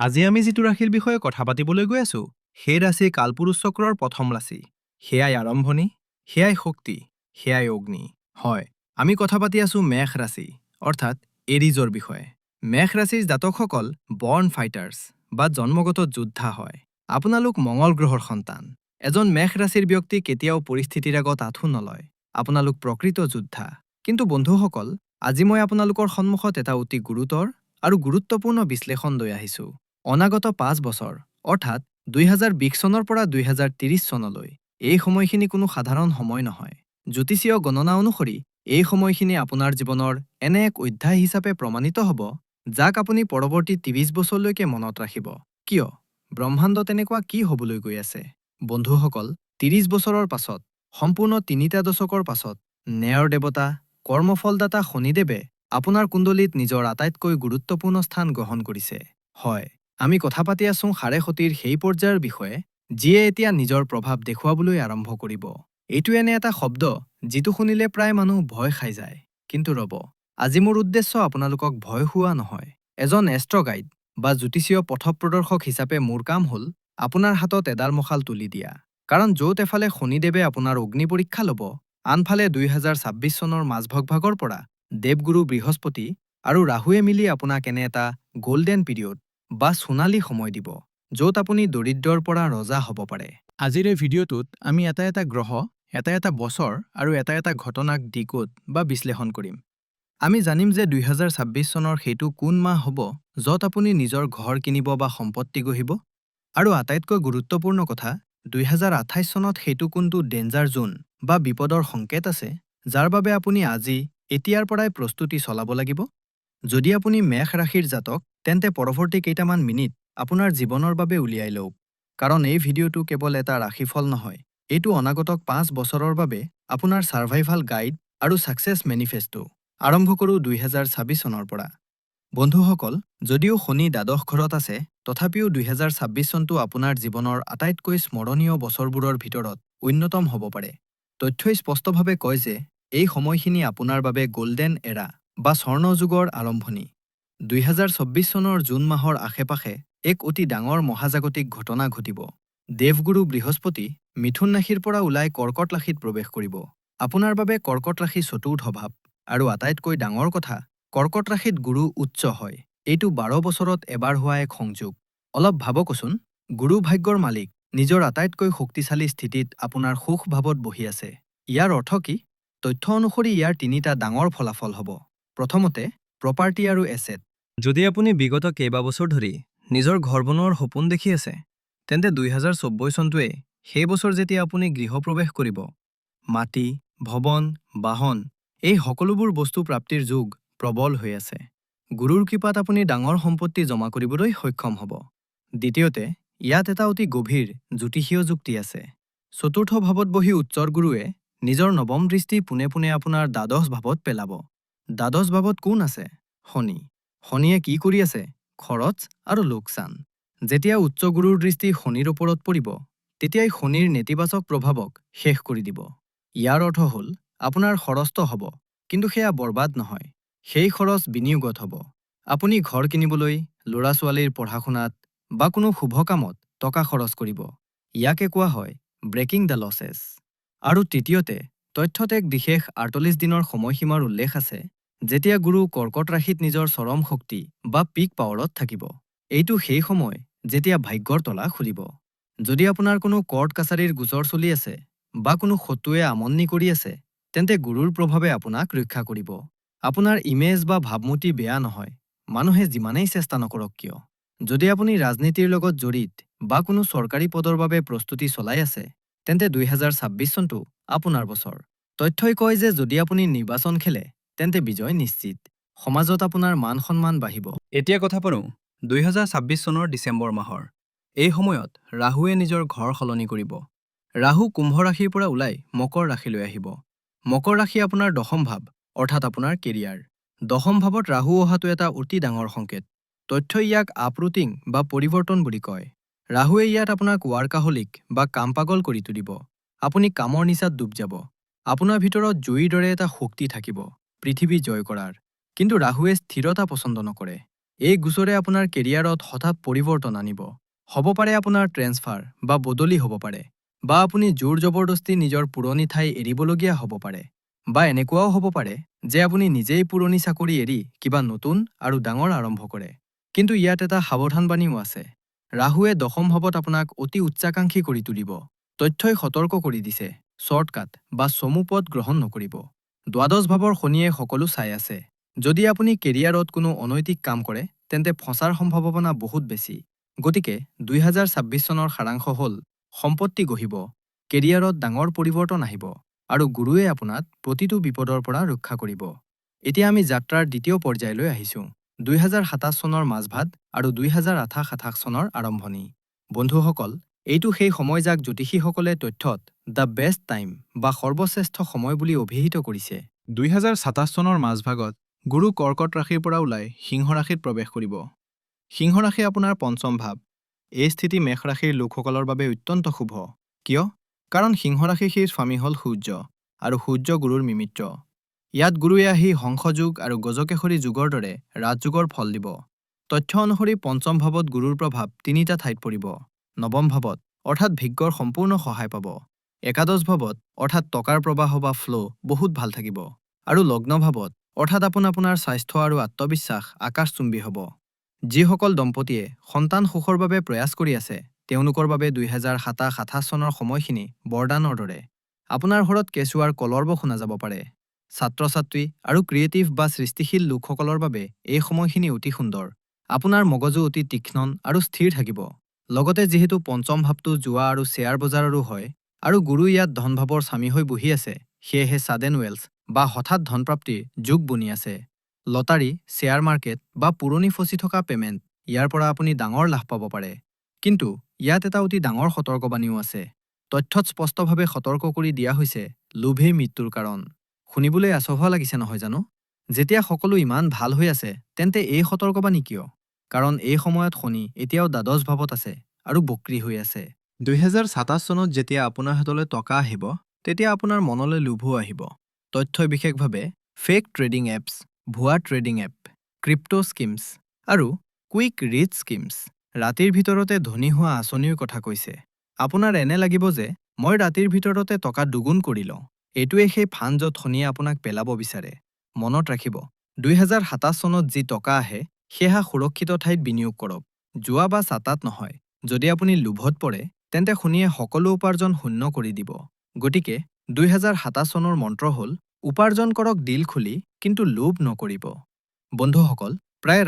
আজি আমি যিটো ৰাশিৰ বিষয়ে কথা পাতিবলৈ গৈ আছো সেই ৰাশি কালপুৰুষ চক্ৰৰ প্ৰথম ৰাশি। সেয়াই আৰম্ভণি, সেয়াই শক্তি, সেয়াই অগ্নি। হয়, আমি কথা পাতি আছো মেষ ৰাশি অৰ্থাৎ এৰিজৰ বিষয়ে। মেষ ৰাশিৰ জাতকসকল বৰ্ণ ফাইটাৰ্ছ বা জন্মগত যোদ্ধা হয়। আপোনালোক মঙল গ্ৰহৰ সন্তান। এজন মেষ ৰাশিৰ ব্যক্তি কেতিয়াও পৰিস্থিতিৰ আগত আঁঠু নলয়। আপোনালোক প্ৰকৃত যোদ্ধা। কিন্তু বন্ধুসকল, আজি মই আপোনালোকৰ সন্মুখত এটা অতি গুৰুতৰ আৰু গুৰুত্বপূৰ্ণ বিশ্লেষণ লৈ আহিছো। অনাগত ৫ বছৰ অৰ্থাৎ ২০২০ চনৰ পৰা ২০৩০ চনলৈ এই সময়খিনি কোনো সাধাৰণ সময় নহয়। জ্যোতিষীয় গণনা অনুসৰি এই সময়খিনি আপোনাৰ জীৱনৰ এনে এক অধ্যায় হিচাপে প্ৰমাণিত হ'ব, যাক আপুনি পৰৱৰ্তী ৩০ বছৰলৈকে মনত ৰাখিব। কিয়? ব্ৰহ্মাণ্ড তেনেকুৱা কি হ'বলৈ গৈ আছে? বন্ধুসকল, ৩০ বছৰৰ পাছত, সম্পূৰ্ণ ৩টা দশকৰ পাছত, ন্যায়ৰ দেৱতা, কৰ্মফলদাতা শনিদেৱে আপোনাৰ কুণ্ডলীত নিজৰ আটাইতকৈ গুৰুত্বপূৰ্ণ স্থান গ্ৰহণ কৰিছে। হয়, আমি কথা পাতি আছোঁ সাড়ে শতিৰ সেই পৰ্যায়ৰ বিষয়ে, যিয়ে এতিয়া নিজৰ প্ৰভাৱ দেখুৱাবলৈ আৰম্ভ কৰিব। এইটো এনে এটা শব্দ যিটো শুনিলে প্ৰায় মানুহ ভয় খাই যায়। কিন্তু ৰ'ব, আজি মোৰ উদ্দেশ্য আপোনালোকক ভয় খুওৱা নহয়। এজন এষ্ট্ৰ গাইড বা জ্যোতিষীয় পথপ্ৰদৰ্শক হিচাপে মোৰ কাম হ'ল আপোনাৰ হাতত এডাল মশাল তুলি দিয়া। কাৰণ য'ত এফালে শনিদেৱে আপোনাৰ অগ্নি পৰীক্ষা ল'ব, আনফালে ২০২৬ চনৰ মাজভাগৰ পৰা দেৱগুৰু বৃহস্পতি আৰু ৰাহুৱে মিলি আপোনাক এনে এটা গল্ডেন পিৰিয়ড বা সোণালী সময় দিব, য'ত আপুনি দৰিদ্ৰৰ পৰা ৰজা হ'ব পাৰে। আজিৰ এই ভিডিঅ'টোত আমি এটা গ্ৰহ, এটা বছৰ আৰু এটা ঘটনাক ডিকোড বা বিশ্লেষণ কৰিম। আমি জানিম যে ২০২৬ চনৰ সেইটো কোন মাহ হ'ব য'ত আপুনি নিজৰ ঘৰ কিনিব বা সম্পত্তি গঢ়িব, আৰু আটাইতকৈ গুৰুত্বপূৰ্ণ কথা, ২০২৮ চনত সেইটো কোনটো ডেঞ্জাৰ জোন বা বিপদৰ সংকেত আছে, যাৰ বাবে আপুনি আজি এতিয়াৰ পৰাই প্ৰস্তুতি চলাব লাগিব। যদি আপুনি মেষ ৰাশিৰ জাতক, তেন্তে পৰৱৰ্তী কেইটামান মিনিট আপোনাৰ জীৱনৰ বাবে উলিয়াই লওক। কাৰণ এই ভিডিঅ'টো কেৱল এটা ৰাশিফল নহয়, এইটো অনাগত ৫ বছৰৰ বাবে আপোনাৰ ছাৰ্ভাইভাল গাইড আৰু ছাকচেছ মেনিফেষ্টো। আৰম্ভ কৰোঁ ২০২৬ চনৰ পৰা। বন্ধুসকল, যদিও শনি দ্বাদশ ঘৰত আছে, তথাপিও ২০২৬ চনটো আপোনাৰ জীৱনৰ আটাইতকৈ স্মৰণীয় বছৰবোৰৰ ভিতৰত অন্যতম হ'ব পাৰে। তথ্যই স্পষ্টভাৱে কয় যে এই সময়খিনি আপোনাৰ বাবে গল্ডেন এৰা বা স্বৰ্ণযুগৰ আৰম্ভণি। ২০২৪ চনৰ জুন মাহৰ আশে-পাশে এক অতি ডাঙৰ মহাজাগতিক ঘটনা ঘটিব। দেৱগুৰু বৃহস্পতি মিথুন ৰাশিৰ পৰা ওলাই কৰ্কট ৰাশিত প্ৰৱেশ কৰিব। আপোনাৰ বাবে কৰ্কট ৰাশি চতুৰ্থ ভাৱ, আৰু আটাইতকৈ ডাঙৰ কথা, কৰ্কট ৰাশিত গুৰু উচ্চ হয়। এইটো ১২ বছৰত এবাৰ হোৱা এক সংযোগ। অলপ ভাবকচোন, গুৰু ভাগ্যৰ মালিক নিজৰ আটাইতকৈ শক্তিশালী স্থিতিত আপোনাৰ সুখ ভাৱত বহি আছে। ইয়াৰ অৰ্থ কি? তথ্য অনুসৰি ইয়াৰ ৩টা ডাঙৰ ফলাফল হ'ব। প্ৰথমতে, প্ৰপাৰ্টি আৰু এছেট। যদি আপুনি বিগত কেইবাবছৰ ধৰি নিজৰ ঘৰ বনোৱাৰ সপোন দেখি আছে, তেন্তে ২০২৪ চনটোৱে সেই বছৰ যেতিয়া আপুনি গৃহপ্ৰৱেশ কৰিব। মাটি, ভৱন, বাহন, এই সকলোবোৰ বস্তু প্ৰাপ্তিৰ যোগ প্ৰবল হৈ আছে। গুৰুৰ কৃপাত আপুনি ডাঙৰ সম্পত্তি জমা কৰিবলৈ সক্ষম হ'ব। দ্বিতীয়তে, ইয়াত এটা অতি গভীৰ জ্যোতিষীয় যুক্তি আছে। চতুৰ্থ ভাৱত বহি উচ্চৰ গুৰুৱে নিজৰ নৱম দৃষ্টি পোনে পোনে আপোনাৰ দ্বাদশ ভাৱত পেলাব। দ্বাদশ ভাৱত কোন আছে? শনি। শনিয়ে কি কৰি আছে? খৰচ আৰু লোকচান। যেতিয়া উচ্চ গুৰুৰ দৃষ্টি শনিৰ ওপৰত পৰিব, তেতিয়াই শনিৰ নেতিবাচক প্ৰভাৱক শেষ কৰি দিব। ইয়াৰ অৰ্থ হ'ল আপোনাৰ খৰচটো হ'ব, কিন্তু সেয়া বৰবাদ নহয়। সেই খৰচ বিনিয়োগত হ'ব। আপুনি ঘৰ কিনিবলৈ, ল'ৰা-ছোৱালীৰ পঢ়া-শুনাত বা কোনো শুভ কামত টকা খৰচ কৰিব। ইয়াকে কোৱা হয় ব্ৰেকিং দ্য লছেছ। আৰু তৃতীয়তে, তথ্যত এক বিশেষ ৪৮ দিনৰ সময়সীমাৰ উল্লেখ আছে, যেতিয়া গুৰু কৰ্কট ৰাশিত নিজৰ চৰম শক্তি বা পিক পাৱাৰত থাকিব। এইটো সেই সময় যেতিয়া ভাগ্যৰ তলা খুলিব। যদি আপোনাৰ কোনো কৰ্ট কাছাৰীৰ গোচৰ চলি আছে বা কোনো শত্ৰুৱে আমনি কৰি আছে, তেন্তে গুৰুৰ প্ৰভাৱে আপোনাক ৰক্ষা কৰিব। আপোনাৰ ইমেজ বা ভাৱমূৰ্তি বেয়া নহয়, মানুহে যিমানেই চেষ্টা নকৰক কিয়। যদি আপুনি ৰাজনীতিৰ লগত জড়িত বা কোনো চৰকাৰী পদৰ বাবে প্ৰস্তুতি চলাই আছে, তেন্তে ২০২৬ চনটো আপোনাৰ বছৰ। তথ্যই কয় যে যদি আপুনি নিৰ্বাচন খেলে, তেন্তে বিজয় নিশ্চিত। সমাজত আপোনাৰ মান-সন্মান বাঢ়িব। এতিয়া কথা পাতোঁ ২০২৬ চনৰ ডিচেম্বৰ মাহৰ। এই সময়ত ৰাহুৱে নিজৰ ঘৰ সলনি কৰিব। ৰাহু কুম্ভ ৰাশিৰ পৰা ওলাই মকৰ ৰাশিলৈ আহিব। মকৰ ৰাশি আপোনাৰ দশম ভাৱ, অৰ্থাৎ আপোনাৰ কেৰিয়াৰ। দশম ভাৱত ৰাহু অহাটো এটা অতি ডাঙৰ সংকেত। তথ্যই ইয়াক আপৰুটিং বা পৰিৱৰ্তন বুলি কয়। ৰাহুৱে ইয়াত আপোনাক ৱাৰ্কাহলিক বা কাম পাগল কৰি তুলিব। আপুনি কামৰ নিচাত ডুব যাব। আপোনাৰ ভিতৰত জুইৰ দৰে এটা শক্তি থাকিব, পৃথিৱী জয় কৰাৰ। কিন্তু ৰাহুৱে স্থিৰতা পছন্দ নকৰে। এই গোচৰে আপোনাৰ কেৰিয়াৰত হঠাৎ পৰিৱৰ্তন আনিব। হ'ব পাৰে আপোনাৰ ট্ৰেন্সফাৰ বা বদলি হ'ব পাৰে, বা আপুনি জোৰ জবৰদস্তি নিজৰ পুৰণি ঠাই এৰিবলগীয়া হ'ব পাৰে, বা এনেকুৱাও হ'ব পাৰে যে আপুনি নিজেই পুৰণি চাকৰি এৰি কিবা নতুন আৰু ডাঙৰ আৰম্ভ কৰে। কিন্তু ইয়াত এটা সাৱধানবাণীও আছে। ৰাহুৱে দশম ভাৱত আপোনাক অতি উচ্চাকাংক্ষী কৰি তুলিব। তথ্যই সতৰ্ক কৰি দিছে, শ্বৰ্টকাট বা চমু পথ গ্ৰহণ নকৰিব। দ্বাদশ ভাৱৰ শনিয়ে সকলো চাই আছে। যদি আপুনি কেৰিয়াৰত কোনো অনৈতিক কাম কৰে, তেন্তে ফচাৰ সম্ভাৱনা বহুত বেছি। গতিকে 2026 চনৰ সাৰাংশ হ'ল সম্পত্তি গঢ়িব, কেৰিয়াৰত ডাঙৰ পৰিৱৰ্তন আহিব, আৰু গুৰুৱে আপোনাক প্ৰতিটো বিপদৰ পৰা ৰক্ষা কৰিব। এতিয়া আমি যাত্ৰাৰ দ্বিতীয় পৰ্যায়লৈ আহিছোঁ। 2027 চনৰ মাজভাগ আৰু 2028 চনৰ আৰম্ভণি। বন্ধুসকল, এইটো সেই সময় যাক জ্যোতিষীসকলে তথ্যত দ্য বেষ্ট টাইম বা সৰ্বশ্ৰেষ্ঠ সময় বুলি অভিহিত কৰিছে। 2027 চনৰ মাজভাগত গুৰু কৰ্কট ৰাশিৰ পৰা ওলাই সিংহ ৰাশিত প্ৰৱেশ কৰিব। সিংহ ৰাশি আপোনাৰ পঞ্চম ভাৱ। এই স্থিতি মেষ ৰাশিৰ লোকসকলৰ বাবে অত্যন্ত শুভ। কিয়? কাৰণ সিংহ ৰাশিৰ স্বামী হ'ল সূৰ্য, আৰু সূৰ্য গুৰুৰ মিমিত্ৰ। ইয়াত গুৰুৱে আহি হংসযোগ আৰু গজকেশৰী যুগৰ দৰে ৰাজযোগৰ ফল দিব। তথ্য অনুসৰি পঞ্চম ভাৱত গুৰুৰ প্ৰভাৱ তিনিটা ঠাইত পৰিব। নৱম ভাৱত, অৰ্থাৎ ভাগ্যৰ সম্পূৰ্ণ সহায় পাব। একাদশ ভাৱত, অৰ্থাৎ টকাৰ প্ৰবাহ বা ফ্ল' বহুত ভাল থাকিব। আৰু লগ্ন ভাৱত, অৰ্থাৎ আপোনাৰ স্বাস্থ্য আৰু আত্মবিশ্বাস আকাশচুম্বী হ'ব। যিসকল দম্পতীয়ে সন্তান সুখৰ বাবে প্ৰয়াস কৰি আছে, তেওঁলোকৰ বাবে 2027-28 চনৰ সময়খিনি বৰদানৰ দৰে। আপোনাৰ ঘৰত কেঁচুৱাৰ কলৰৱ শুনা যাব পাৰে। ছাত্ৰ-ছাত্ৰী আৰু ক্ৰিয়েটিভ বা সৃষ্টিশীল লোকসকলৰ বাবে এই সময়খিনি অতি সুন্দৰ। আপোনাৰ মগজু অতি তীক্ষ্ণ আৰু স্থিৰ থাকিব। লগতে যিহেতু পঞ্চম ভাৱটো জুৱা আৰু শ্বেয়াৰ বজাৰৰো হয়, আৰু গুৰু ইয়াত ধনভাৱৰ স্বামী হৈ বহি আছে, সেয়েহে ছাডেন ৱেলছ বা হঠাৎ ধনপ্ৰাপ্তিৰ যোগ বনি আছে। লটাৰী, শ্বেয়াৰ মাৰ্কেট বা পুৰণি ফচি থকা পেমেণ্ট, ইয়াৰ পৰা আপুনি ডাঙৰ লাভ পাব পাৰে। কিন্তু ইয়াত এটা অতি ডাঙৰ সতৰ্কবাণীও আছে। তথ্যত স্পষ্টভাৱে সতৰ্ক কৰি দিয়া হৈছে, লোভেই মৃত্যুৰ কাৰণ। শুনিবলৈ আচহুৱা লাগিছে নহয় জানো? যেতিয়া সকলো ইমান ভাল হৈ আছে, তেন্তে এই সতৰ্কবাণী কিয়? কাৰণ এই সময়ত শনি এতিয়াও দ্বাদশ ভাৱত আছে আৰু বক্ৰী হৈ আছে। 2027 চনত যেতিয়া আপোনাৰ হাতলৈ টকা আহিব, তেতিয়া আপোনাৰ মনলৈ লোভো আহিব। তথ্যই বিশেষভাৱে ফেক ট্ৰেডিং এপছ, ভুৱা ট্ৰেডিং এপ, ক্ৰিপ্টো স্কিমছ আৰু কুইক ৰিচ স্কিমছ, ৰাতিৰ ভিতৰতে ধনী হোৱা আঁচনিৰ কথা কৈছে। আপোনাৰ এনে লাগিব যে মই ৰাতিৰ ভিতৰতে টকা দুগুণ কৰি লওঁ। এইটোৱে সেই ফান য'ত শনিয়ে আপোনাক পেলাব বিচাৰে। মনত ৰাখিব, 2027 চনত যি টকা আহে, সেয়া সুৰক্ষিত ঠাইত বিনিয়োগ কৰক, জুৱা বা চাটাত নহয়। যদি আপুনি লোভত পৰে, তেন্তে শনিয়ে সকলো উপাৰ্জন শূন্য কৰি দিব। গতিকে 2027 চনৰ মন্ত্ৰ হ'ল, উপাৰ্জন কৰক দিল খুলি, কিন্তু লোভ নকৰিব। বন্ধুসকল, প্ৰায়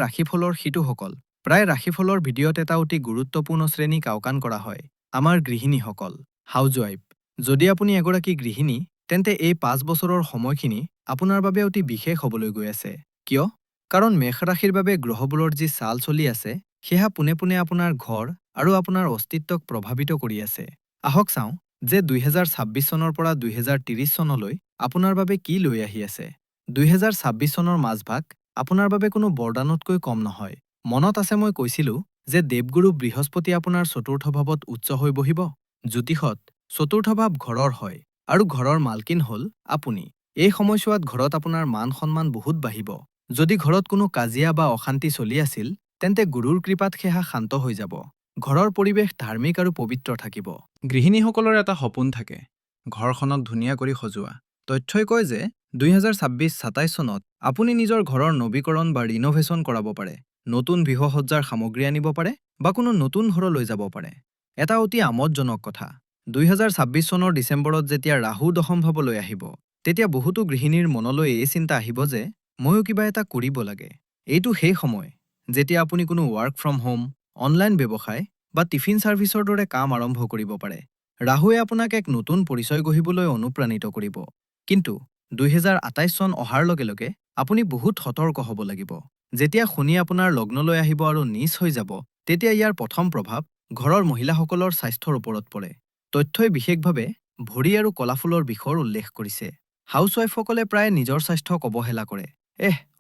ৰাশিফলৰ ভিডিঅ'ত এটা অতি গুৰুত্বপূৰ্ণ শ্ৰেণীক আওকাণ কৰা হয়, আমাৰ গৃহিণীসকল, হাউজৱাইফ। যদি আপুনি এগৰাকী গৃহিণী, তেন্তে এই 5 বছৰৰ সময়খিনি আপোনাৰ বাবে অতি বিশেষ হ'বলৈ গৈ আছে। কিয়? কাৰণ মেষ ৰাশিৰ বাবে গ্ৰহবোৰৰ যি চাল চলি আছে, সেয়া পোনে পোনে আপোনাৰ ঘৰ আৰু আপোনাৰ অস্তিত্বক প্ৰভাৱিত কৰি আছে। আহক চাওঁ যে 2026 চনৰ পৰা 2030 চনলৈ আপোনাৰ বাবে কি লৈ আহি আছে। 2026 চনৰ মাজভাগ আপোনাৰ বাবে কোনো বৰদানতকৈ কম নহয়। মনত আছে মই কৈছিলো যে দেৱগুৰু বৃহস্পতি আপোনাৰ চতুৰ্থ ভাৱত উচ্চ হৈ বহিব। জ্যোতিষত চতুৰ্থ ভাৱ ঘৰৰ হয়, আৰু ঘৰৰ মালকিন হ'ল আপুনি। এই সময়ছোৱাত ঘৰত আপোনাৰ মান সন্মান বহুত বাঢ়িব। যদি ঘৰত কোনো কাজিয়া বা অশান্তি চলি আছিল, তেন্তে গুৰুৰ কৃপাত সেয়া শান্ত হৈ যাব। ঘৰৰ পৰিৱেশ ধাৰ্মিক আৰু পবিত্ৰ থাকিব। গৃহিণীসকলৰ এটা সপোন থাকে, ঘৰখনক ধুনীয়া কৰি সজোৱা। তথ্যই কয় যে 2026-27 চনত আপুনি নিজৰ ঘৰৰ নৱীকৰণ বা ৰিন'ভেশ্যন কৰাব পাৰে, নতুন গৃহসজ্জাৰ সামগ্ৰী আনিব পাৰে, বা কোনো নতুন ঘৰলৈ যাব পাৰে। এটা অতি আমোদজনক কথা, 2026 চনৰ ডিচেম্বৰত যেতিয়া ৰাহু দশম ভাৱলৈ আহিব, তেতিয়া বহুতো গৃহিণীৰ মনলৈ এই চিন্তা আহিব যে ময়ো কিবা এটা কৰিব লাগে। এইটো সেই সময় যেতিয়া আপুনি কোনো ৱৰ্ক ফ্ৰম হোম, অনলাইন ব্যৱসায় বা টিফিন ছাৰ্ভিচৰ দৰে কাম আৰম্ভ কৰিব পাৰে। ৰাহুৱে আপোনাক এক নতুন পৰিচয় গঢ়িবলৈ অনুপ্ৰাণিত কৰিব। কিন্তু 2028 চন অহাৰ লগে লগে আপুনি বহুত সতৰ্ক হ'ব লাগিব। যেতিয়া শনি আপোনাৰ লগ্নলৈ আহিব আৰু নীচ হৈ যাব, তেতিয়া ইয়াৰ প্ৰথম প্ৰভাৱ ঘৰৰ মহিলাসকলৰ স্বাস্থ্যৰ ওপৰত পৰে। তথ্যই বিশেষভাৱে ভৰি আৰু কলাফুলৰ বিষৰ উল্লেখ কৰিছে। হাউচৱাইফসকলে প্ৰায় নিজৰ স্বাস্থ্যক অৱহেলা কৰে।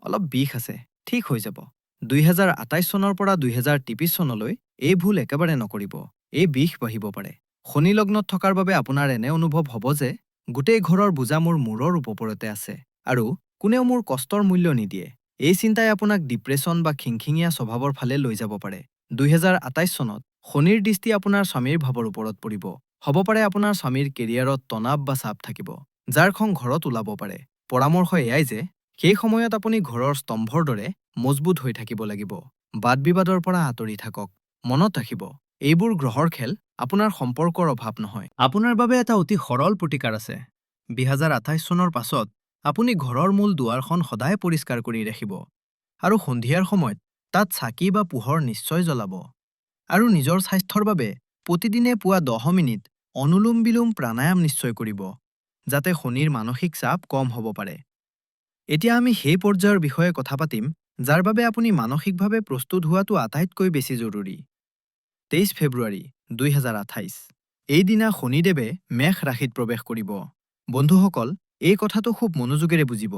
অলপ বিষ আছে, ঠিক হৈ যাব। 2028 চনৰ পৰা 2023 চনলৈ এই ভুল একেবাৰে নকৰিব। এই বিষ বাঢ়িব পাৰে। শনি লগ্নত থকাৰ বাবে আপোনাৰ এনে অনুভৱ হ'ব যে গোটেই ঘৰৰ বোজা মোৰ মূৰৰ ওপৰতে আছে, আৰু কোনেও মোৰ কষ্টৰ মূল্য নিদিয়ে। এই চিন্তাই আপোনাক ডিপ্ৰেছন বা খিংখিঙীয়া স্বভাৱৰ ফালে লৈ যাব পাৰে। 2028 চনত শনিৰ দৃষ্টি আপোনাৰ স্বামীৰ ভাৱৰ ওপৰত পৰিব। হ'ব পাৰে আপোনাৰ স্বামীৰ কেৰিয়াৰত তনাৱ বা চাপ থাকিব, যাৰ খং ঘৰত ওলাব পাৰে। পৰামৰ্শ এয়াই যে সেই সময়ত আপুনি ঘৰৰ স্তম্ভৰ দৰে মজবুত হৈ থাকিব লাগিব। বাদ-বিবাদৰ পৰা আঁতৰি থাকক। মনত ৰাখিব, এইবোৰ গ্ৰহৰ খেল, আপোনাৰ সম্পৰ্কৰ অভাৱ নহয়। আপোনাৰ বাবে এটা অতি সৰল প্ৰতিকাৰ আছে। 2028 চনৰ পাছত আপুনি ঘৰৰ মূল দুৱাৰখন সদায় পৰিষ্কাৰ কৰি ৰাখিব আৰু সন্ধিয়াৰ সময়ত তাত চাকি বা পোহৰ নিশ্চয় জ্বলাব। আৰু নিজৰ স্বাস্থ্যৰ বাবে প্ৰতিদিনে পুৱা 10 মিনিট অনুলোম-বিলোম প্ৰাণায়াম নিশ্চয় কৰিব, যাতে শনিৰ মানসিক চাপ কম হ'ব পাৰে। এতিয়া আমি সেই পৰ্যায়ৰ বিষয়ে কথা পাতিম যাৰ বাবে আপুনি মানসিকভাৱে প্ৰস্তুত হোৱাটো আটাইতকৈ বেছি জৰুৰী। 23 ফেব্ৰুৱাৰী 2028। এই দিনা শনিদেৱে মেষ ৰাশিত প্ৰৱেশ কৰিব। বন্ধুসকল, এই কথাটো খুব মনোযোগেৰে বুজিব।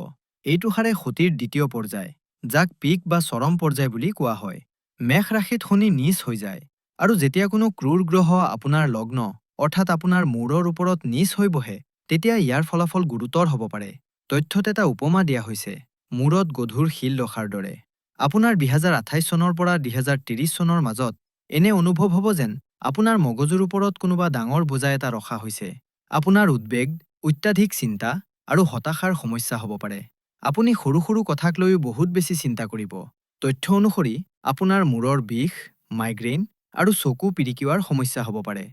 এইটো সাৰে সতীৰ দ্বিতীয় পৰ্যায়, যাক পিক বা চৰম পৰ্যায় বুলি কোৱা হয়। মেষ ৰাশিত শনি নীচ হৈ যায়, আৰু যেতিয়া কোনো ক্ৰূৰ গ্ৰহ আপোনাৰ লগ্ন অৰ্থাৎ আপোনাৰ মূৰৰ ওপৰত নীচ হৈ বহে, তেতিয়া ইয়াৰ ফলাফল গুৰুতৰ হ'ব পাৰে। তথ্যত এটা উপমা দিয়া হৈছে, মূৰত গধুৰ শিল ৰখাৰ দৰে। আপোনাৰ 2028 চনৰ পৰা 2030 চনৰ মাজত এনে অনুভৱ হ'ব যেন আপোনাৰ মগজুৰ ওপৰত কোনোবা ডাঙৰ বোজা এটা ৰখা হৈছে। আপোনাৰ উদ্বেগ, অত্যাধিক চিন্তা আৰু হতাশাৰ সমস্যা হ'ব পাৰে। আপুনি সৰু সৰু কথাক লৈও বহুত বেছি চিন্তা কৰিব। তথ্য অনুসৰি আপোনাৰ মূৰৰ বিষ, মাইগ্ৰেইন আৰু চকু পিৰিকিওৱাৰ সমস্যা হ'ব পাৰে।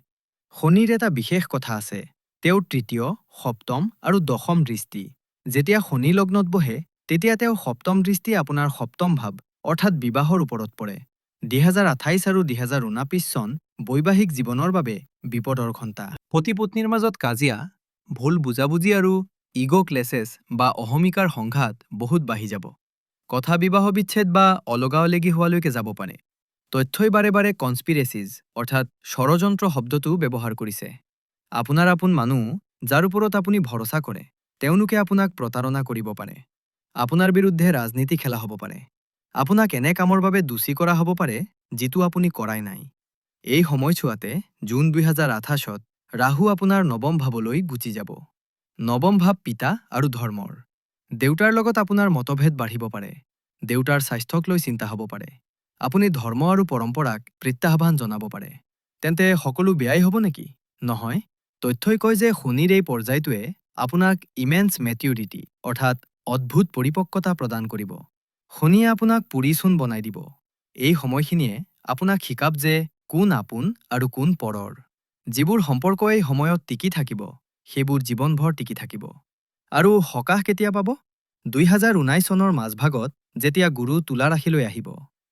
শনিৰ এটা বিশেষ কথা আছে, তেওঁৰ তৃতীয়, সপ্তম আৰু দশম দৃষ্টি। যেতিয়া শনি লগ্নত বহে, তেতিয়া তেওঁৰ সপ্তম দৃষ্টি আপোনাৰ সপ্তম ভাৱ অৰ্থাৎ বিবাহৰ ওপৰত পৰে। 2028 আৰু 2029 চন বৈবাহিক জীৱনৰ বাবে বিপদৰ ঘণ্টা। পতি-পত্নীৰ মাজত কাজিয়া, ভুল বুজাবুজি আৰু ইগ' ক্লেছেছ বা অহমিকাৰ সংঘাত বহুত বাঢ়ি যাব। কথা বিবাহ বিচ্ছেদ বা অলগা-অলগি হোৱালৈকে যাব পাৰে। তথ্যই বাৰে বাৰে কনস্পিৰেচিজ অৰ্থাৎ ষড়যন্ত্ৰ শব্দটো ব্যৱহাৰ কৰিছে। আপোনাৰ আপোন মানুহ, যাৰ ওপৰত আপুনি ভৰসা কৰে, তেওঁলোকে আপোনাক প্ৰতাৰণা কৰিব পাৰে। আপোনাৰ বিৰুদ্ধে ৰাজনীতি খেলা হ'ব পাৰে। আপোনাক এনে কামৰ বাবে দোষী কৰা হ'ব পাৰে যিটো আপুনি কৰাই নাই। এই সময়ছোৱাতে জুন 2028ত ৰাহু আপোনাৰ নৱম ভাৱলৈ গুচি যাব। নৱম ভাৱ পিতা আৰু ধৰ্মৰ। দেউতাৰ লগত আপোনাৰ মতভেদ বাঢ়িব পাৰে। দেউতাৰ স্বাস্থ্যক লৈ চিন্তা হ'ব পাৰে। আপুনি ধৰ্ম আৰু পৰম্পৰাক প্ৰত্যাহ্বান জনাব পাৰে। তেন্তে সকলো বেয়াই হ'ব নেকি? নহয়। তথ্যই কয় যে শনিৰ এই পৰ্যায়টোৱে আপোনাক ইমেন্স মেটিউৰিটি অৰ্থাৎ অদ্ভুত পৰিপক্কতা প্ৰদান কৰিব। শনিয়ে আপোনাক পুৰিচোন বনাই দিব। এই সময়খিনিয়ে আপোনাক শিকাব যে কোন আপোন আৰু কোন পৰৰ। যিবোৰ সম্পৰ্ক এই সময়ত টিকি থাকিব, সেইবোৰ জীৱনভৰ টিকি থাকিব। আৰু সকাহ কেতিয়া পাব? 2019 চনৰ মাজভাগত যেতিয়া গুৰু তুলা ৰাশিলৈ আহিব,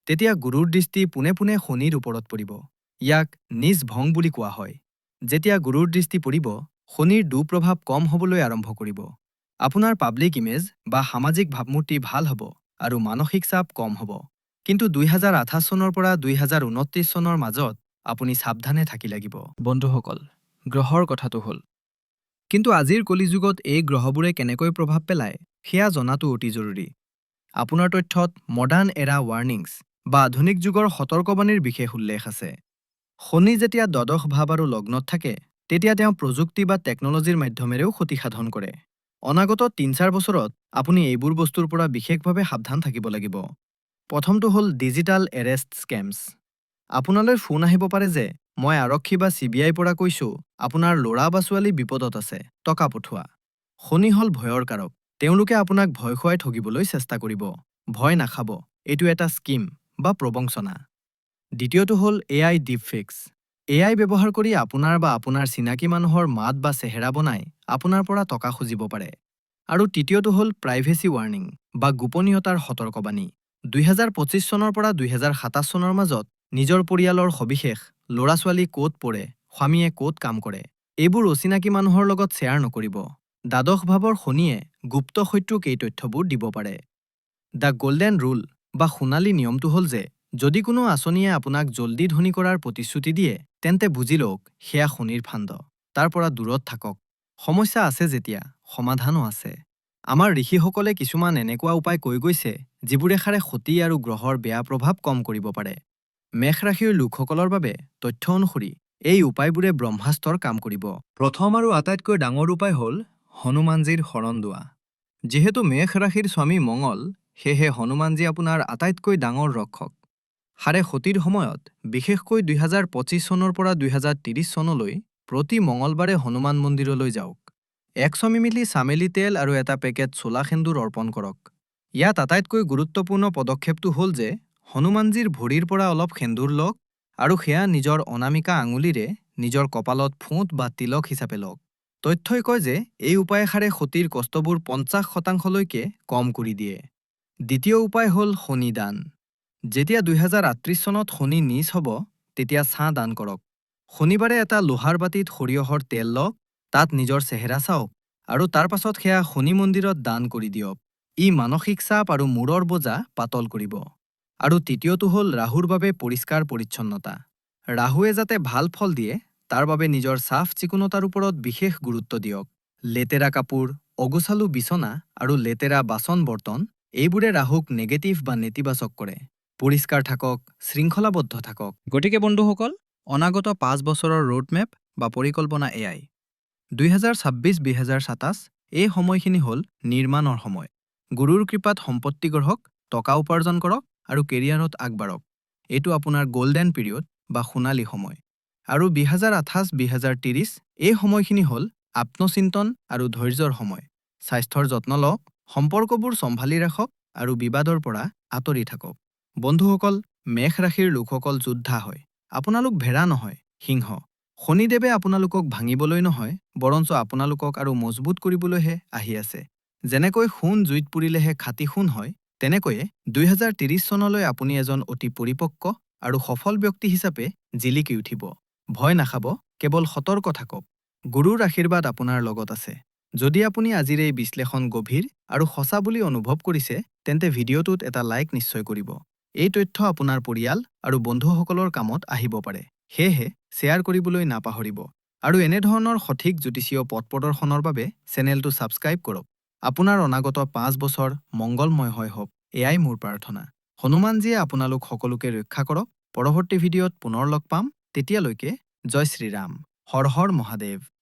তেতিয়া গুৰুৰ দৃষ্টি পোনে পোনে শনিৰ ওপৰত পৰিব। ইয়াক নিজ ভং বুলি কোৱা হয়। যেতিয়া গুৰুৰ দৃষ্টি পৰিব, শনিৰ দুঃপ্ৰভাৱ কম হ'বলৈ আৰম্ভ কৰিব। আপোনাৰ পাব্লিক ইমেজ বা সামাজিক ভাৱমূৰ্তি ভাল হ'ব আৰু মানসিক চাপ কম হ'ব। কিন্তু 2028 চনৰ পৰা 2029 চনৰ মাজত আপুনি সাৱধানে থাকি লাগিব। বন্ধুসকল, গ্ৰহৰ কথাটো হ'ল। কিন্তু আজিৰ কলিযুগত এই গ্ৰহবোৰে কেনেকৈ প্ৰভাৱ পেলায়, সেয়া জনাটো অতি জৰুৰী। আপোনাৰ তথ্যত মডাৰ্ণ এৰা ৱাৰ্নিংছ বা আধুনিক যুগৰ সতৰ্কবাণীৰ বিশেষ উল্লেখ আছে। শনি যেতিয়া দ্বাদশ ভাৱ আৰু লগ্নত থাকে, তেতিয়া তেওঁ প্ৰযুক্তি বা টেকন'লজিৰ মাধ্যমেৰেও ক্ষতি সাধন কৰে। অনাগত 3-4 বছৰত আপুনি এইবোৰ বস্তুৰ পৰা বিশেষভাৱে সাৱধান থাকিব লাগিব। প্ৰথমটো হ'ল ডিজিটেল এৰেষ্ট স্কেমছ। আপোনালৈ ফোন আহিব পাৰে যে মই আৰক্ষী বা CBIৰ পৰা কৈছোঁ আপোনাৰ ল'ৰা বা ছোৱালী বিপদত আছে, টকা পঠোৱা। শনি হ'ল ভয়ৰ কাৰক। তেওঁলোকে আপোনাক ভয় খুৱাই ঠগিবলৈ চেষ্টা কৰিব। ভয় নাখাব, এইটো এটা স্কিম বা প্ৰবঞ্চনা। দ্বিতীয়টো হ'ল AI ডিপফেক্স। AI ব্যৱহাৰ কৰি আপোনাৰ বা আপোনাৰ চিনাকি মানুহৰ মাত বা চেহেৰা বনাই আপোনাৰ পৰা টকা খুজিব পাৰে। আৰু তৃতীয়টো হ'ল প্ৰাইভেচি ৱাৰ্নিং বা গোপনীয়তাৰ সতৰ্কবাণী। 2025 চনৰ পৰা 2027 চনৰ মাজত নিজৰ পৰিয়ালৰ সবিশেষ, ল'ৰা-ছোৱালী ক'ত পঢ়ে, স্বামীয়ে ক'ত কাম কৰে, এইবোৰ অচিনাকি মানুহৰ লগত শ্বেয়াৰ নকৰিব। দ্বাদশ ভাৱৰ শনিয়ে গুপ্ত শত্ৰুক এই তথ্যবোৰ দিব পাৰে। দ্য গল্ডেন ৰুল বা সোণালী নিয়মটো হ'ল যে যদি কোনো আঁচনিয়ে আপোনাক জল্দি ধনী কৰাৰ প্ৰতিশ্ৰুতি দিয়ে, তেন্তে বুজি লওক সেয়া শনিৰ ফান্দ। তাৰ পৰা দূৰত থাকক। সমস্যা আছে যেতিয়া, সমাধানো আছে। আমাৰ ঋষিসকলে কিছুমান এনেকুৱা উপায় কৈ গৈছে যিবোৰে সাৰে ক্ষতি আৰু গ্ৰহৰ বেয়া প্ৰভাৱ কম কৰিব পাৰে। মেষ ৰাশিৰ লোকসকলৰ বাবে তথ্য অনুসৰি এই উপায়বোৰে ব্ৰহ্মাস্ত্ৰৰ কাম কৰিব। প্ৰথম আৰু আটাইতকৈ ডাঙৰ উপায় হ'ল হনুমানজীৰ শৰণ লোৱা। যিহেতু মেষ ৰাশিৰ স্বামী মঙ্গল, সেয়েহে হনুমানজী আপোনাৰ আটাইতকৈ ডাঙৰ ৰক্ষক। হাড়ে সতীৰ সময়ত, বিশেষকৈ 2025 চনৰ পৰা 2030 চনলৈ প্ৰতি মঙলবাৰে হনুমান মন্দিৰলৈ যাওক। 100 মিলি চামেলি তেল আৰু এটা পেকেট চোলা সেন্দুৰ অৰ্পণ কৰক। ইয়াত আটাইতকৈ গুৰুত্বপূৰ্ণ পদক্ষেপটো হ'ল যে হনুমানজীৰ ভৰিৰ পৰা অলপ সেন্দুৰ লওক আৰু সেয়া নিজৰ অনামিকা আঙুলিৰে নিজৰ কপালত ফোঁট বা তিলক হিচাপে লওক। তথ্যই কয় যে এই উপায়ে হাড়ে সতীৰ কষ্টবোৰ 50%লৈকে কম কৰি দিয়ে। দ্বিতীয় উপায় হ'ল শনি দান। যেতিয়া 2038 চনত শনি নিচ হ'ব, তেতিয়া ছাঁ দান কৰক। শনিবাৰে এটা লোহাৰ বাটিত সৰিয়হৰ তেল লওক, তাত নিজৰ চেহেৰা চাওক আৰু তাৰ পাছত সেয়া শনি মন্দিৰত দান কৰি দিয়ক। ই মানসিক চাপ আৰু মূৰৰ বোজা পাতল কৰিব। আৰু তৃতীয়টো হ'ল ৰাহুৰ বাবে পৰিষ্কাৰ পৰিচ্ছন্নতা। ৰাহুৱে যাতে ভাল ফল দিয়ে, তাৰ বাবে নিজৰ চাফ চিকুণতাৰ ওপৰত বিশেষ গুৰুত্ব দিয়ক। লেতেৰা কাপোৰ, অগোছালো বিচনা আৰু লেতেৰা বাচন বৰ্তন এইবোৰে ৰাহুক নেগেটিভ বা নেতিবাচক কৰে। পৰিষ্কাৰ থাকক, শৃংখলাবদ্ধ থাকক। গতিকে বন্ধুসকল, অনাগত 5 বছৰৰ ৰোডমেপ বা পৰিকল্পনা এয়াই। 2026-2027 এই সময়খিনি হ'ল নিৰ্মাণৰ সময়। গুৰুৰ কৃপাত সম্পত্তি গঢ়ক, টকা উপাৰ্জন কৰক আৰু কেৰিয়াৰত আগবাঢ়ক। এইটো আপোনাৰ গোল্ডেন পিৰিয়ড বা সোণালী সময়। আৰু 2028-2030 এই সময়খিনি হ'ল আত্মচিন্তন আৰু ধৈৰ্যৰ সময়। স্বাস্থ্যৰ যত্ন লওক, সম্পৰ্কবোৰ চম্ভালি ৰাখক আৰু বিবাদৰ পৰা আঁতৰি থাকক। বন্ধুসকল, মেষ ৰাশিৰ লোকসকল যোদ্ধা হয়। আপোনালোক ভেড়া নহয়, সিংহ। শনিদেৱে আপোনালোকক ভাঙিবলৈ নহয়, বৰঞ্চ আপোনালোকক আৰু মজবুত কৰিবলৈহে আহি আছে। যেনেকৈ সোণ জুইত পুৰিলেহে খাঁটি সোণ হয়, তেনেকৈয়ে 2030 চনলৈ আপুনি এজন অতি পৰিপক্ক আৰু সফল ব্যক্তি হিচাপে জিলিকি উঠিব। ভয় নাখাব, কেৱল সতৰ্ক থাকক। গুৰুৰ আশীৰ্বাদ আপোনাৰ লগত আছে। যদি আপুনি আজিৰ এই বিশ্লেষণ গভীৰ আৰু সঁচা বুলি অনুভৱ কৰিছে, তেন্তে ভিডিঅ'টোত এটা লাইক নিশ্চয় কৰিব। এই তথ্য আপোনাৰ পৰিয়াল আৰু বন্ধুসকলৰ কামত আহিব পাৰে। সেয়েহে শ্বেয়াৰ কৰিবলৈ নাপাহৰিব। আৰু এনেধৰণৰ সঠিক জ্যোতিষীয় পথ প্ৰদৰ্শনৰ বাবে চেনেলটো ছাবস্ক্ৰাইব কৰক। আপোনাৰ অনাগত 5 বছৰ মংগলময় হওক, এয়াই মোৰ প্ৰাৰ্থনা। হনুমানজীয়ে আপোনালোক সকলোকে ৰক্ষা কৰক। পৰৱৰ্তী ভিডিঅ'ত পুনৰ লগ পাম। তেতিয়ালৈকে জয় শ্ৰীৰাম। হৰ হৰ মহাদেৱ।